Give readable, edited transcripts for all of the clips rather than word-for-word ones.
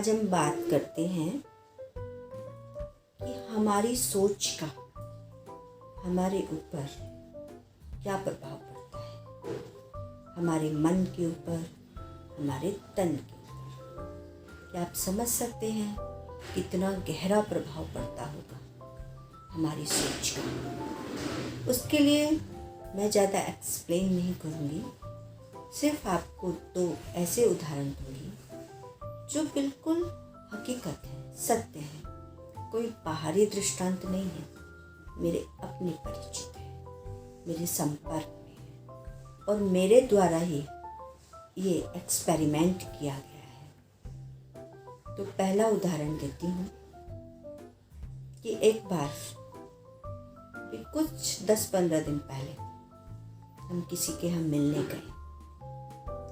आज हम बात करते हैं कि हमारी सोच का हमारे ऊपर क्या प्रभाव पड़ता है, हमारे मन के ऊपर, हमारे तन के ऊपर। क्या आप समझ सकते हैं कितना गहरा प्रभाव पड़ता होगा हमारी सोच का। उसके लिए मैं ज़्यादा एक्सप्लेन नहीं करूँगी, सिर्फ आपको दो ऐसे उदाहरण दूँगी जो बिल्कुल हकीकत है, सत्य है, कोई बाहरी दृष्टांत नहीं है, मेरे अपने परिचित है, मेरे संपर्क में है और मेरे द्वारा ही ये एक्सपेरिमेंट किया गया है। तो पहला उदाहरण देती हूँ कि एक बार कुछ 10-15 दिन पहले हम किसी के यहाँ मिलने गए,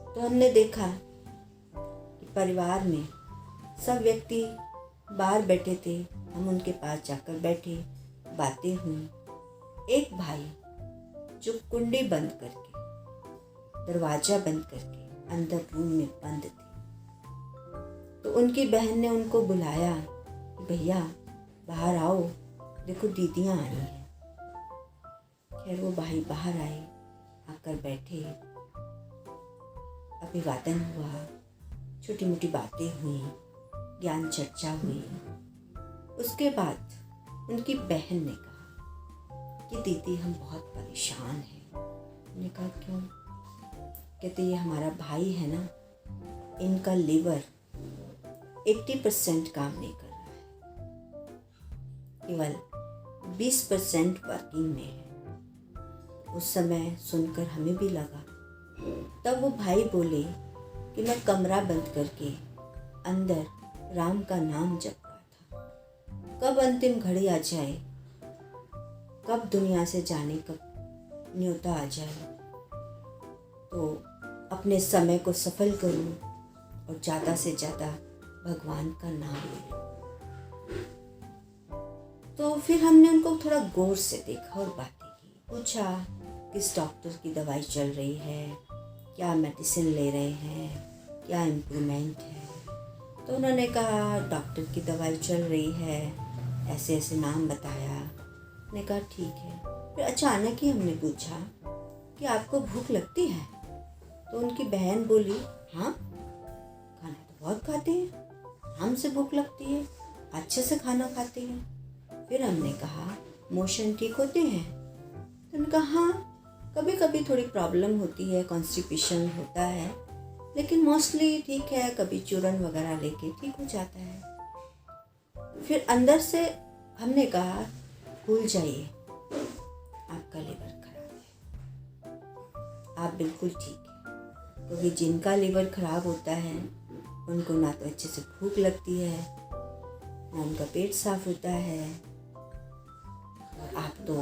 तो हमने देखा कि परिवार में सब व्यक्ति बाहर बैठे थे। हम उनके पास जाकर बैठे, बातें हुई। एक भाई जो कुंडी बंद करके, दरवाज़ा बंद करके अंदर रूम में बंद थे, तो उनकी बहन ने उनको बुलाया कि भैया बाहर आओ, देखो दीदियाँ आई हैं। खैर वो भाई बाहर आए, आकर बैठे, अभिवादन हुआ, छोटी मोटी बातें हुई, ज्ञान चर्चा हुई। उसके बाद उनकी बहन ने कहा कि दीदी हम बहुत परेशान हैं। मैंने कहा क्यों? कहते ये हमारा भाई है ना, इनका लीवर 80% काम नहीं कर रहा है, केवल 20% वर्किंग में है। उस समय सुनकर हमें भी लगा। तब वो भाई बोले कि मैं कमरा बंद करके अंदर राम का नाम जप रहा था। कब अंतिम घड़ी आ जाए, कब दुनिया से जाने का न्योता आ जाए, तो अपने समय को सफल करूं और ज़्यादा से ज़्यादा भगवान का नाम लूं। तो फिर हमने उनको थोड़ा गौर से देखा और बातें की। पूछा किस डॉक्टर की दवाई चल रही है, क्या मेडिसिन ले रहे हैं, क्या इम्प्रूवमेंट है। तो उन्होंने कहा डॉक्टर की दवाई चल रही है, ऐसे ऐसे नाम बताया। मैंने कहा ठीक है। फिर अचानक ही हमने पूछा कि आपको भूख लगती है? तो उनकी बहन बोली हाँ, खाना तो बहुत खाते हैं, हमसे भूख लगती है, अच्छे से खाना खाते हैं। फिर हमने कहा मोशन ठीक होते हैं? तो उन्होंने कहा हाँ, कभी कभी थोड़ी प्रॉब्लम होती है, कॉन्स्टिपेशन होता है, लेकिन मोस्टली ठीक है, कभी चूरन वगैरह लेके ठीक हो जाता है। फिर अंदर से हमने कहा भूल जाइए, आपका लीवर खराब है, आप बिल्कुल ठीक है। क्योंकि जिनका लीवर खराब होता है उनको ना तो अच्छे से भूख लगती है, ना उनका पेट साफ होता है, और आप तो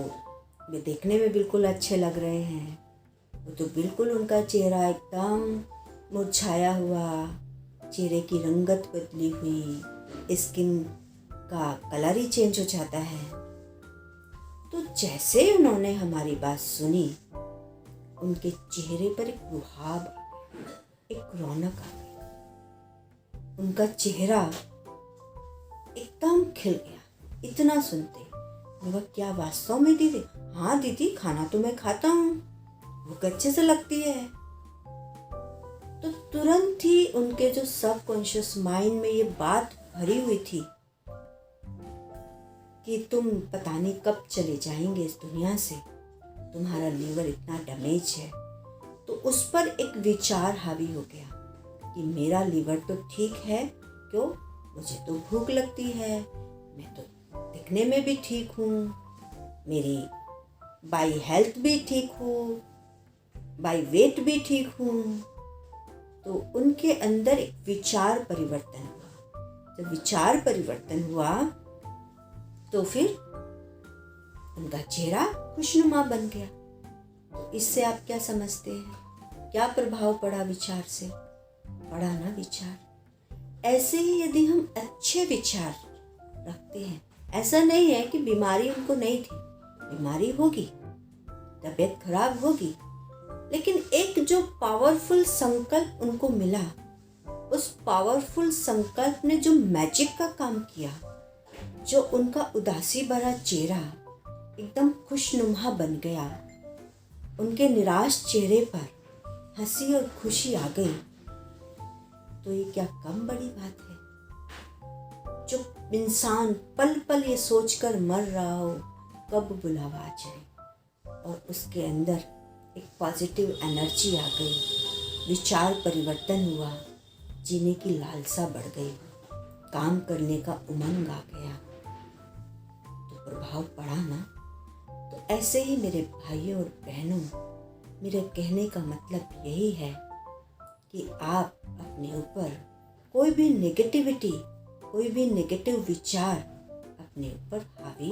वे देखने में बिल्कुल अच्छे लग रहे हैं। वो तो बिल्कुल उनका चेहरा एकदम मुरझाया हुआ, चेहरे की रंगत बदली हुई, स्किन का कलर ही चेंज हो जाता है। तो जैसे ही उन्होंने हमारी बात सुनी, उनके चेहरे पर एक रुहाब, एक रौनक आ गई। उनका चेहरा एकदम खिल गया इतना सुनते। मगर क्या वास्तव में दीदी? हाँ दीदी, खाना तो मैं खाता हूँ, भूख अच्छे से लगती है। तो तुरंत ही उनके जो सबकॉन्शियस माइंड में ये बात भरी हुई थी कि तुम पता नहीं कब चले जाएंगे इस दुनिया से, तुम्हारा लीवर इतना डैमेज है। तो उस पर एक विचार हावी हो गया कि मेरा लीवर तो ठीक है, क्यों? मुझे तो भूख लगती है, मैं तो दिखने में भी ठीक हूँ, मेरी बाई हेल्थ भी ठीक हूँ, बाई वेट भी ठीक हूँ। तो उनके अंदर एक विचार परिवर्तन हुआ। जब विचार परिवर्तन हुआ तो फिर उनका चेहरा खुशनुमा बन गया। तो इससे आप क्या समझते हैं, क्या प्रभाव पड़ा विचार से? पड़ा ना विचार। ऐसे ही यदि हम अच्छे विचार रखते हैं, ऐसा नहीं है कि बीमारी उनको नहीं थी, बीमारी होगी, तबीयत खराब होगी, लेकिन एक जो पावरफुल संकल्प उनको मिला उस पावरफुल संकल्प ने जो मैजिक का काम किया, जो उनका उदासी भरा चेहरा एकदम खुशनुमा बन गया, उनके निराश चेहरे पर हंसी और खुशी आ गई, तो ये क्या कम बड़ी बात है। जो इंसान पल पल ये सोचकर मर रहा हो कब बुलावा आ जाए, और उसके अंदर एक पॉजिटिव एनर्जी आ गई, विचार परिवर्तन हुआ, जीने की लालसा बढ़ गई, काम करने का उमंग आ गया, तो प्रभाव पड़ा ना। तो ऐसे ही मेरे भाइयों और बहनों, मेरे कहने का मतलब यही है कि आप अपने ऊपर कोई भी नेगेटिविटी, कोई भी नेगेटिव विचार अपने ऊपर हावी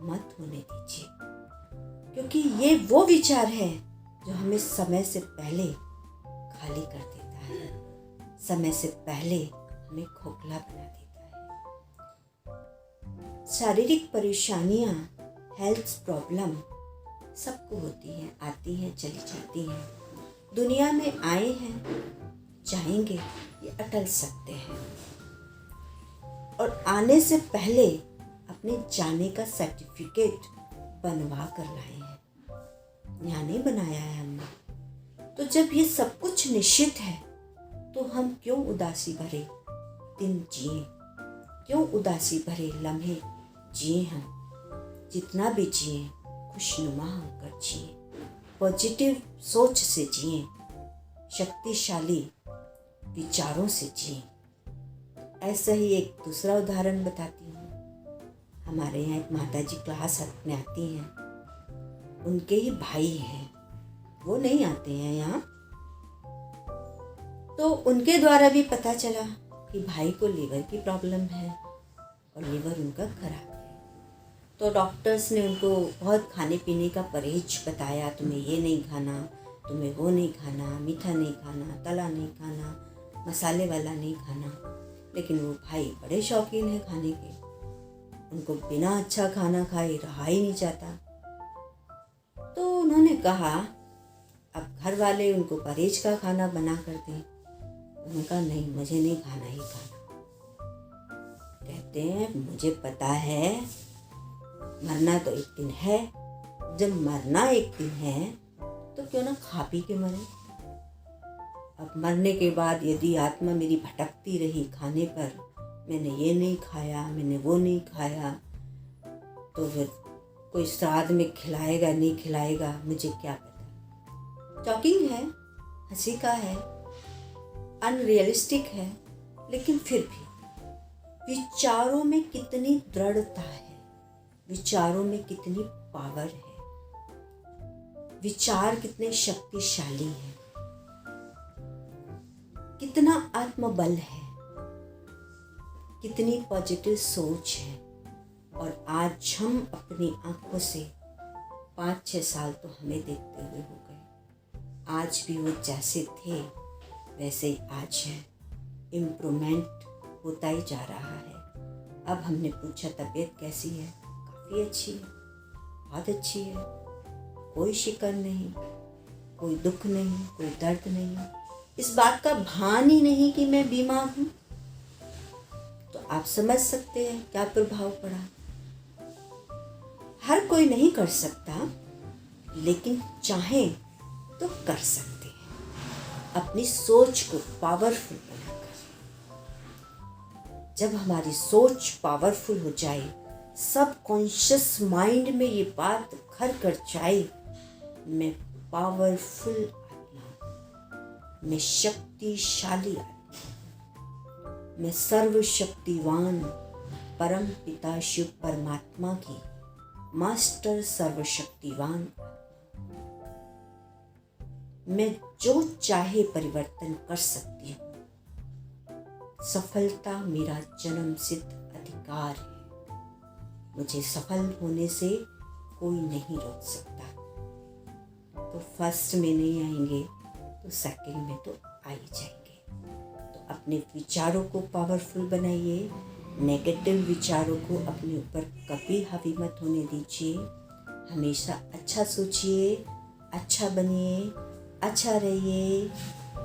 मत होने दीजिए, क्योंकि ये वो विचार है जो हमें समय से पहले खाली कर देता है, समय से पहले हमें खोखला बना देता है। शारीरिक परेशानियां, हेल्थ प्रॉब्लम सबको होती हैं, आती हैं, चली जाती हैं, दुनिया में आए हैं, जाएंगे, ये अटल सत्य है। और आने से पहले अपने जाने का सर्टिफिकेट बनवा कर लाए हैं, यहाँ नहीं बनाया है हमने। तो जब ये सब कुछ निश्चित है, तो हम क्यों उदासी भरे दिन जिए, क्यों उदासी भरे लम्हे जिए। हम जितना भी जिए खुशनुमा होकर जिए, पॉजिटिव सोच से जिए, शक्तिशाली विचारों से जिए। ऐसा ही एक दूसरा उदाहरण बताती हूँ। हमारे यहाँ एक माता जी क्लास में आती हैं, उनके ही भाई हैं, वो नहीं आते हैं यहाँ, तो उनके द्वारा भी पता चला कि भाई को लीवर की प्रॉब्लम है और लीवर उनका खराब है। तो डॉक्टर्स ने उनको बहुत खाने पीने का परहेज बताया, तुम्हें ये नहीं खाना, तुम्हें वो नहीं खाना, मीठा नहीं खाना, तला नहीं खाना, मसाले वाला नहीं खाना। लेकिन वो भाई बड़े शौकीन है खाने के, उनको बिना अच्छा खाना खाए रहा ही नहीं जाता। तो उन्होंने कहा अब घर वाले उनको परहेज का खाना बना कर दें। उन्होंने कहा नहीं, मुझे नहीं खाना ही खाना। कहते हैं मुझे पता है मरना तो एक दिन है, जब मरना एक दिन है तो क्यों ना खा पी के मरे। अब मरने के बाद यदि आत्मा मेरी भटकती रही खाने पर, मैंने ये नहीं खाया, मैंने वो नहीं खाया, तो फिर कोई श्राद्ध में खिलाएगा नहीं खिलाएगा मुझे क्या पता। शॉकिंग है, हंसी का है, अनरियलिस्टिक है, लेकिन फिर भी विचारों में कितनी दृढ़ता है, विचारों में कितनी पावर है, विचार कितने शक्तिशाली हैं, कितना आत्मबल है, कितनी पॉजिटिव सोच है। और आज हम अपनी आंखों से 5-6 साल तो हमें देखते हुए हो गए, आज भी वो जैसे थे वैसे ही आज है, इम्प्रूवमेंट होता ही जा रहा है। अब हमने पूछा तबीयत कैसी है, काफ़ी अच्छी है, बहुत अच्छी है, कोई शिकन नहीं, कोई दुख नहीं, कोई दर्द नहीं, इस बात का भान ही नहीं कि मैं बीमार हूँ। तो आप समझ सकते हैं क्या प्रभाव पड़ा। हर कोई नहीं कर सकता, लेकिन चाहें तो कर सकते हैं, अपनी सोच को पावरफुल बनाकर। जब हमारी सोच पावरफुल हो जाए, सब कॉन्शियस माइंड में ये बात घर कर जाए, मैं पावरफुल आत्मा, मैं शक्तिशाली आत्मा, मैं सर्वशक्तिवान परम पिता शिव परमात्मा की मास्टर सर्वशक्तिवान, मैं जो चाहे परिवर्तन कर सकती हूँ। सफलता मेरा जन्म सिद्ध अधिकार है, मुझे सफल होने से कोई नहीं रोक सकता। तो फर्स्ट में नहीं आएंगे तो सेकंड में तो आ ही जाएंगे। तो अपने विचारों को पावरफुल बनाइए, नेगेटिव विचारों को अपने ऊपर कभी हावी मत होने दीजिए। हमेशा अच्छा सोचिए, अच्छा बनिए, अच्छा रहिए।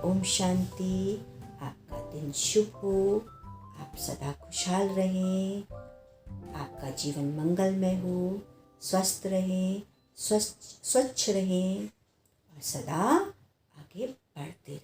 ओम शांति। आपका दिन शुभ हो, आप सदा खुशहाल रहें, आपका जीवन मंगलमय हो, स्वस्थ रहें, स्वच्छ रहें और सदा आगे बढ़ते रहें।